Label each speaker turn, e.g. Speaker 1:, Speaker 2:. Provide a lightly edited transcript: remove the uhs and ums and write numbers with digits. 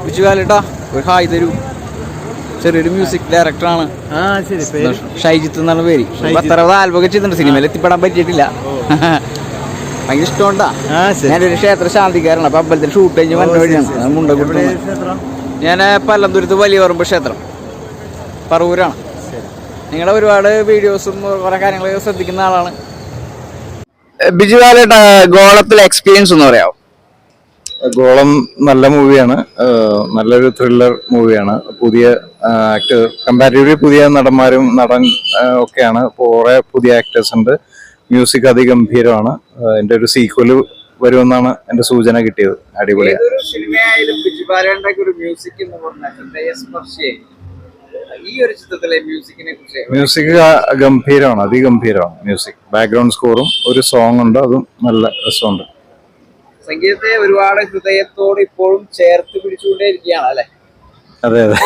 Speaker 1: വിജുവാലേട്ടാ ഒരു ഹായ് തരൂ. ചെറിയൊരു മ്യൂസിക് ഡയറക്ടറാണ്, ഷൈജിത്ത് എന്നാണ് പേര്. 10-60 ആൽബമൊക്കെ ചെയ്തിട്ടുണ്ട്, സിനിമയിൽ എത്തിപ്പെടാൻ പറ്റിയിട്ടില്ല. ഭയങ്കര ഇഷ്ടമുണ്ടാ. ഞാനൊരു ക്ഷേത്ര ശാന്തിക്കാരാണ്. അപ്പൊ അമ്പലത്തിൽ ഷൂട്ട് കഴിഞ്ഞ് വന്ന വഴിയാണ് മുണ്ടക്കുട്ടി. ഞാൻ പല്ലന്തുരത്ത് വലിയ പറമ്പ് ക്ഷേത്രം പറവൂരാണ്. നിങ്ങളെ ഒരുപാട് വീഡിയോസും കുറെ കാര്യങ്ങളൊക്കെ ശ്രദ്ധിക്കുന്ന ആളാണ്. ബിജുവാലേട്ടാ ഗോളത്തിലെ എക്സ്പീരിയൻസ് എന്ന് പറയാമോ?
Speaker 2: ഗോളം നല്ല മൂവിയാണ്, നല്ലൊരു ത്രില്ലർ മൂവിയാണ്. പുതിയ ആക്ടർ കമ്പാരിറ്റീവ്ലി പുതിയ നടന്മാരും ഒക്കെയാണ്. കുറെ പുതിയ ആക്ടേഴ്സ് ഉണ്ട്. മ്യൂസിക് അതിഗംഭീരമാണ്. എൻ്റെ ഒരു സീക്വല് വരുമെന്നാണ് എൻ്റെ സൂചന കിട്ടിയത്. അടിപൊളിയാണ്. മ്യൂസിക് ഗംഭീരമാണ്, അതിഗംഭീരമാണ് മ്യൂസിക്. ബാക്ക്ഗ്രൗണ്ട് സ്കോറും ഒരു സോങ് ഉണ്ട്, അതും നല്ല രസമുണ്ട്.
Speaker 1: സംഗീതത്തെ ഒരുപാട് ഹൃദയത്തോട് ഇപ്പോഴും ചേർത്ത് പിടിച്ചുകൊണ്ടേ ഇരിക്കുകയാണ് അല്ലെ?
Speaker 2: അതെ അതെ.